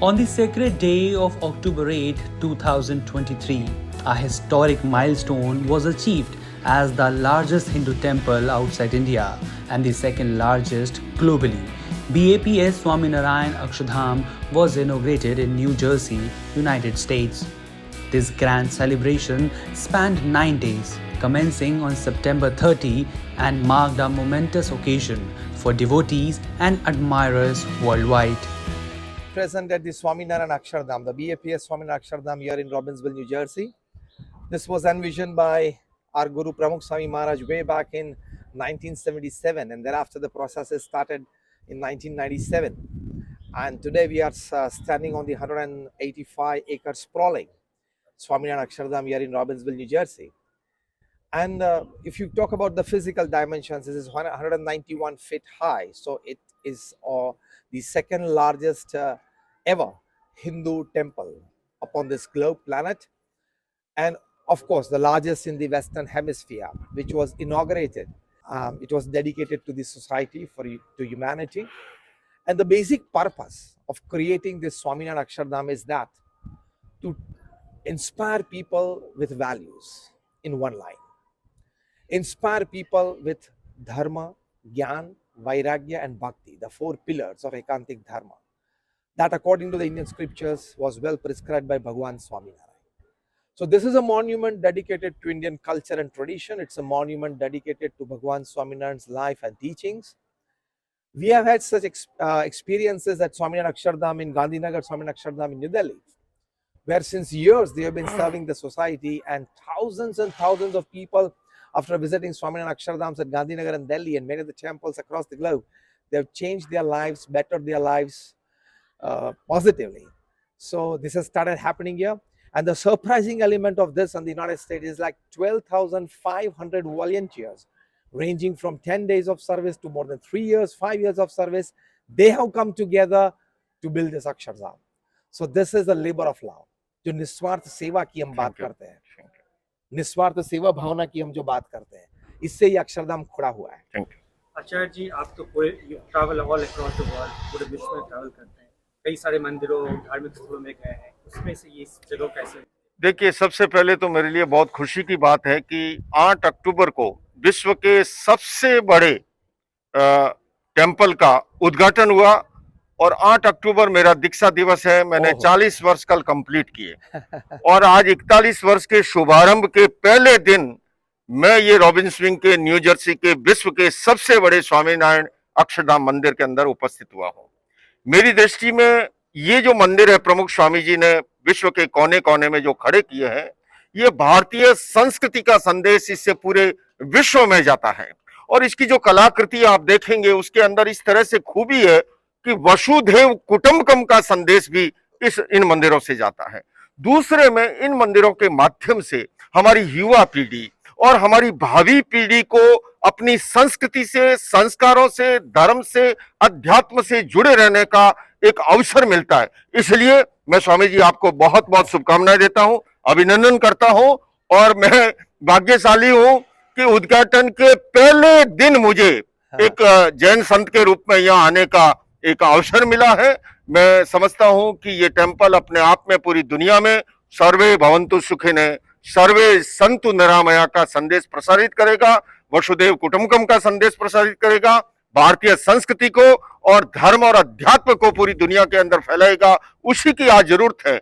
On the sacred day of October 8, 2023, a historic milestone was achieved as the largest Hindu temple outside India and the second largest globally. BAPS Swaminarayan Akshardham was inaugurated in New Jersey, United States. This grand celebration spanned 9 days, commencing on September 30 and marked a momentous occasion for devotees and admirers worldwide. Present at the Swaminarayan Akshardham, the BAPS Swaminarayan Akshardham here in Robbinsville, New Jersey. This was envisioned by our Guru Pran Swami Maharaj way back in 1977, and thereafter the processes started in 1997. And today we are standing on the 185-acre sprawling Swaminarayan Akshardham here in Robbinsville, New Jersey. And if you talk about the physical dimensions, this is 191 feet high. So it is the second largest ever Hindu temple upon this globe planet. And of course, the largest in the Western Hemisphere, which was inaugurated. It was dedicated to the society, to humanity. And the basic purpose of creating this Swaminarayan Akshardham is that to inspire people with values in one line. Inspire people with dharma, jnana, vairagya and bhakti, the four pillars of Ekantik dharma. That according to the Indian scriptures was well prescribed by Bhagwan Swaminarayan. So this is a monument dedicated to Indian culture and tradition. It's a monument dedicated to Bhagwan Swaminarayan's life and teachings. We have had such experiences at Swaminarayan Akshardham in Gandhinagar, Swaminarayan Akshardham in New Delhi, where since years they have been serving the society, and thousands of people, after visiting Swaminarayan Akshardhams at Gandhinagar and Delhi and many of the temples across the globe, they have changed their lives, bettered their lives positively. So this has started happening here. And the surprising element of this in the United States is like 12,500 volunteers, ranging from 10 days of service to more than 3 years, 5 years of service. They have come together to build this Akshardham. So this is the labor of love. जो निस्वार्थ सेवा की हम बात करते हैं, निस्वार्थ सेवा भावना की हम जो बात करते हैं, इससे ये अक्षरधाम खुड़ा हुआ है। आचार्य जी, आप तो पूरे travel all across the world, पूरे विश्व में ट्रैवल करते हैं, कई सारे मंदिरों, धार्मिक स्थलों में गए हैं, उसमें से ये जगह कैसे? देखिए, सबसे पहले तो मेरे लिए बहुत खुशी की बात है कि 8 अक्टूबर को विश्व के सबसे बड़े टेम्पल का उद्घाटन हुआ और 8 अक्टूबर मेरा दीक्षा दिवस है। मैंने 40 वर्ष कल कंप्लीट किए और आज 41 वर्ष के शुभारंभ के पहले दिन मैं ये रॉबिन्सविल के न्यू जर्सी के विश्व के सबसे बड़े स्वामीनारायण अक्षरधाम मंदिर के अंदर उपस्थित हुआ हूँ। मेरी दृष्टि में ये जो मंदिर है, प्रमुख स्वामी जी ने विश्व के कोने कोने में जो खड़े किए हैं, ये भारतीय संस्कृति का संदेश इससे पूरे विश्व में जाता है। और इसकी जो कलाकृति आप देखेंगे, उसके अंदर इस तरह से खूबी है कि वसुधैव कुटुंबकम का संदेश भी इन मंदिरों से जाता है। दूसरे में इन मंदिरों के माध्यम से हमारी युवा पीढ़ी और हमारी भावी पीढ़ी को अपनी संस्कृति से, संस्कारों से, धर्म से, अध्यात्म से जुड़े रहने का एक अवसर मिलता है। इसलिए मैं स्वामी जी आपको बहुत बहुत शुभकामनाएं देता हूं, अभिनंदन करता हूं और मैं भाग्यशाली हूं कि उद्घाटन के पहले दिन मुझे एक जैन संत के रूप में यहाँ आने का एक अवसर मिला है। मैं समझता हूं कि ये टेम्पल अपने आप में पूरी दुनिया में सर्वे भवन्तु सुखिने, सर्वे संतु निरामया का संदेश प्रसारित करेगा, वसुधैव कुटुंबकम का संदेश प्रसारित करेगा, भारतीय संस्कृति को और धर्म और अध्यात्म को पूरी दुनिया के अंदर फैलाएगा। उसी की आज जरूरत है।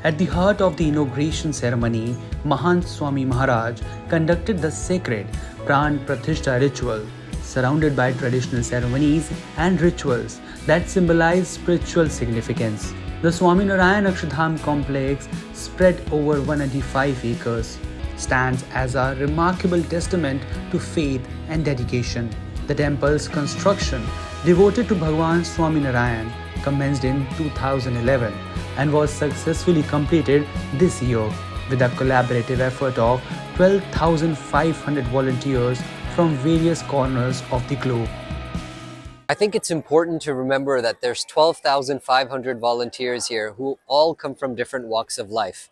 At the heart of the inauguration ceremony, Mahant Swami Maharaj conducted the sacred Pran Prathistha ritual, surrounded by traditional ceremonies and rituals that symbolize spiritual significance. The Swaminarayan Akshardham complex, spread over 185 acres, stands as a remarkable testament to faith and dedication. The temple's construction, devoted to Bhagwan Swaminarayan, commenced in 2011 and was successfully completed this year with a collaborative effort of 12,500 volunteers from various corners of the globe. I think it's important to remember that there's 12,500 volunteers here who all come from different walks of life.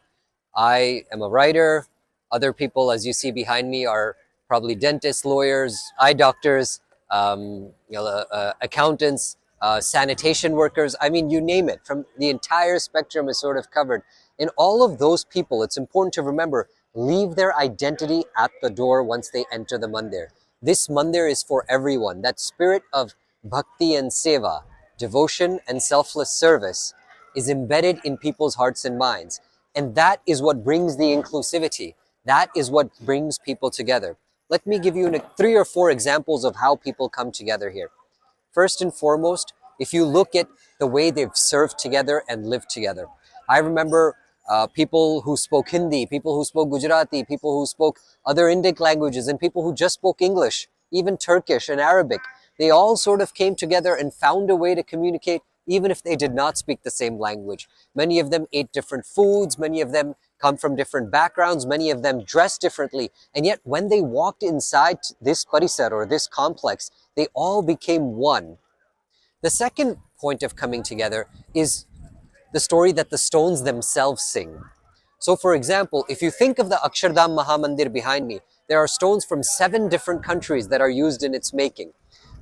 I am a writer. Other people, as you see behind me, are probably dentists, lawyers, eye doctors, accountants. sanitation workers, I mean, you name it, from the entire spectrum is sort of covered. And all of those people, it's important to remember, leave their identity at the door once they enter the mandir. This mandir is for everyone. That spirit of bhakti and seva, devotion and selfless service, is embedded in people's hearts and minds. And that is what brings the inclusivity. That is what brings people together. Let me give you 3 or 4 examples of how people come together here. First and foremost, if you look at the way they've served together and lived together. I remember people who spoke Hindi, people who spoke Gujarati, people who spoke other Indic languages, and people who just spoke English, even Turkish and Arabic. They all sort of came together and found a way to communicate, even if they did not speak the same language. Many of them ate different foods, many of them come from different backgrounds, many of them dress differently. And yet when they walked inside this parisar or this complex, they all became one. The second point of coming together is the story that the stones themselves sing. So for example, if you think of the Akshardham Mahamandir behind me, there are stones from 7 different countries that are used in its making.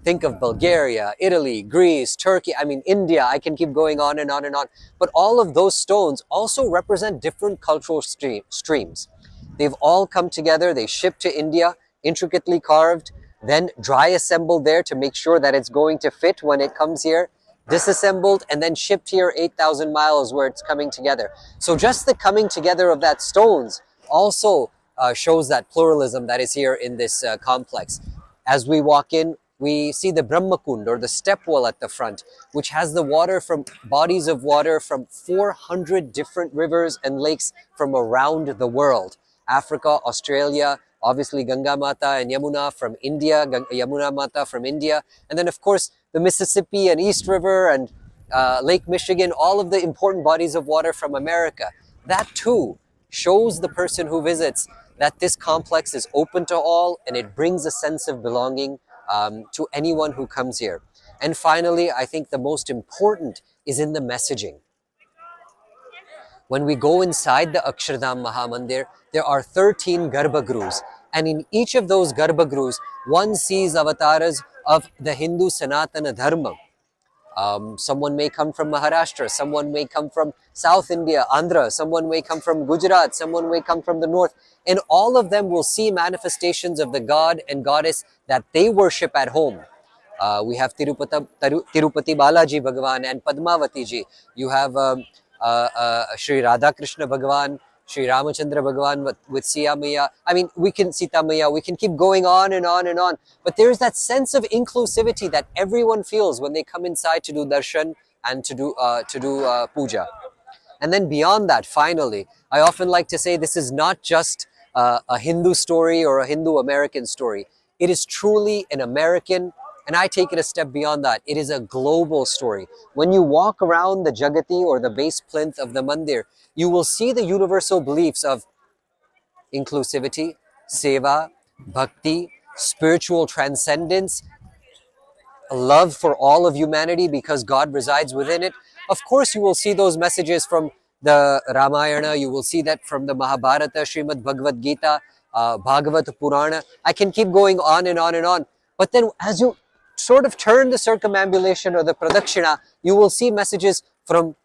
Think of Bulgaria, Italy, Greece, Turkey, I mean India, I can keep going on and on and on. But all of those stones also represent different cultural streams. They've all come together, they shipped to India, intricately carved, then dry assembled there to make sure that it's going to fit when it comes here, disassembled, and then shipped here 8,000 miles where it's coming together. So just the coming together of that stones also shows that pluralism that is here in this complex. As we walk in, we see the Brahmakund or the step well at the front, which has the water from bodies of water from 400 different rivers and lakes from around the world. Africa, Australia, obviously Ganga Mata and Yamuna from India, Yamuna Mata from India, and then of course the Mississippi and East River and Lake Michigan, all of the important bodies of water from America. That too shows the person who visits that this complex is open to all and it brings a sense of belonging to anyone who comes here. And finally, I think the most important is in the messaging. When we go inside the Akshardham Mahamandir, there are 13 Garbhagrus, and in each of those Garbhagrus, one sees avatars of the Hindu Sanatana Dharma. Someone may come from Maharashtra, someone may come from South India, Andhra, someone may come from Gujarat, someone may come from the north, and all of them will see manifestations of the god and goddess that they worship at home. We have Tirupati Balaji Bhagwan and Padmavati ji. You have Sri Radhakrishna Bhagwan, Sri Ramachandra Bhagwan with Siya Maya. I mean, we can Sita Maya, we can keep going on and on and on. But there's that sense of inclusivity that everyone feels when they come inside to do darshan and to do puja. And then beyond that, finally, I often like to say this is not just a Hindu story or a Hindu-American story. It is truly an American, and I take it a step beyond that. It is a global story. When you walk around the Jagati or the base plinth of the mandir, you will see the universal beliefs of inclusivity, seva, bhakti, spiritual transcendence, love for all of humanity because God resides within it. Of course, you will see those messages from the Ramayana, you will see that from the Mahabharata, Srimad Bhagavad Gita, Bhagavat Purana. I can keep going on and on and on. But then as you sort of turn the circumambulation or the pradakshina, you will see messages from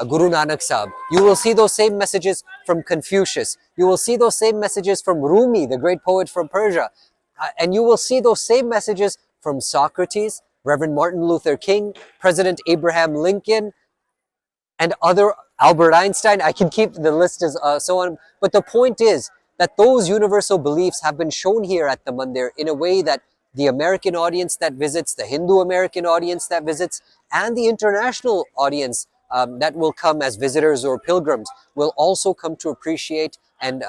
Guru Nanak Sahib. You will see those same messages from Confucius. You will see those same messages from Rumi, the great poet from Persia. And you will see those same messages from Socrates, Reverend Martin Luther King, President Abraham Lincoln, and other, Albert Einstein. I can keep the list as so on. But the point is that those universal beliefs have been shown here at the mandir in a way that the American audience that visits, the Hindu-American audience that visits, and the international audience that will come as visitors or pilgrims will also come to appreciate and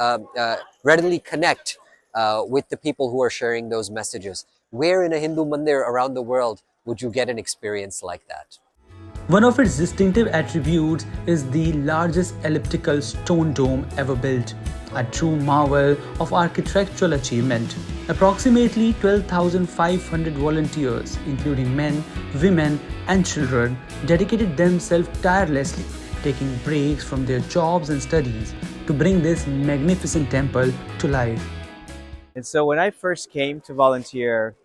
readily connect with the people who are sharing those messages. Where in a Hindu mandir around the world would you get an experience like that? One of its distinctive attributes is the largest elliptical stone dome ever built, a true marvel of architectural achievement. Approximately 12,500 volunteers, including men, women, and children, dedicated themselves tirelessly, taking breaks from their jobs and studies to bring this magnificent temple to life. And so when I first came to volunteer,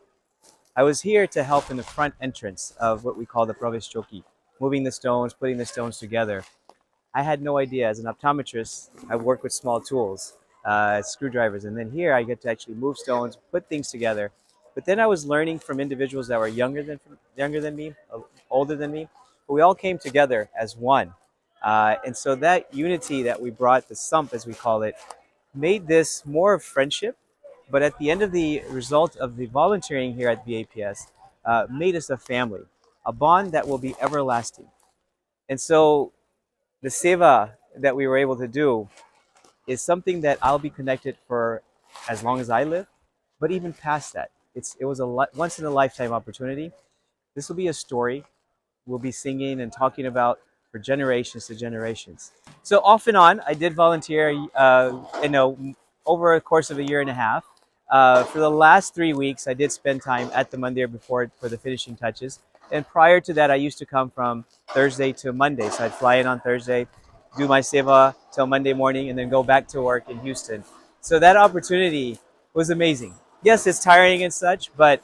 I was here to help in the front entrance of what we call the prowess, moving the stones, putting the stones together. I had no idea. As an optometrist, I work with small tools, screwdrivers, and then here I get to actually move stones, put things together. But then I was learning from individuals that were younger than me, older than me, but we all came together as one. And so that unity that we brought, the sump as we call it, made this more of friendship. But at the end of the result of the volunteering here at BAPS, made us a family, a bond that will be everlasting. And so the seva that we were able to do is something that I'll be connected for as long as I live, but even past that. It was a once in a lifetime opportunity. This will be a story we'll be singing and talking about for generations to generations. So off and on, I did volunteer, over a course of a year and a half. For the last 3 weeks, I did spend time at the mandir before for the finishing touches. And prior to that, I used to come from Thursday to Monday. So I'd fly in on Thursday, do my seva till Monday morning, and then go back to work in Houston. So that opportunity was amazing. Yes, it's tiring and such, but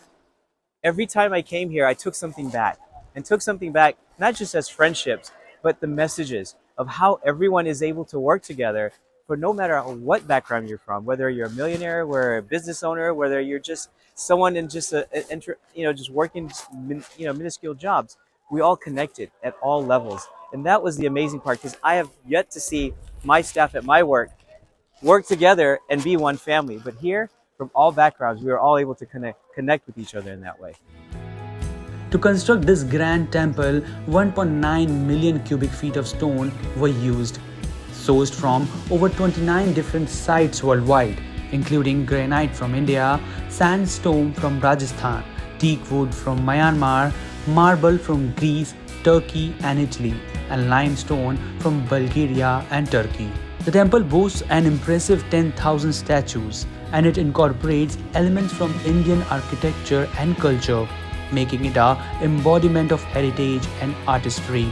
every time I came here, I took something back. And took something back, not just as friendships, but the messages of how everyone is able to work together for no matter what background you're from, whether you're a millionaire, whether a business owner, whether you're just someone in just just working, minuscule jobs. We all connected at all levels. And that was the amazing part, because I have yet to see my staff at my work together and be one family. But here, from all backgrounds, we were all able to connect with each other in that way. To construct this grand temple, 1.9 million cubic feet of stone were used, sourced from over 29 different sites worldwide, including granite from India, sandstone from Rajasthan, teak wood from Myanmar, marble from Greece, Turkey and Italy, and limestone from Bulgaria and Turkey. The temple boasts an impressive 10,000 statues, and it incorporates elements from Indian architecture and culture, making it an embodiment of heritage and artistry.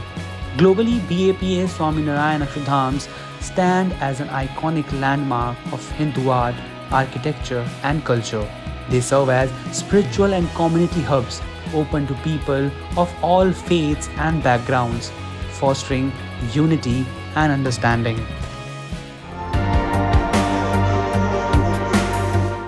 Globally, BAPS Swaminarayan Akshardhams stand as an iconic landmark of Hindu art, architecture and culture. They serve as spiritual and community hubs open to people of all faiths and backgrounds, fostering unity and understanding.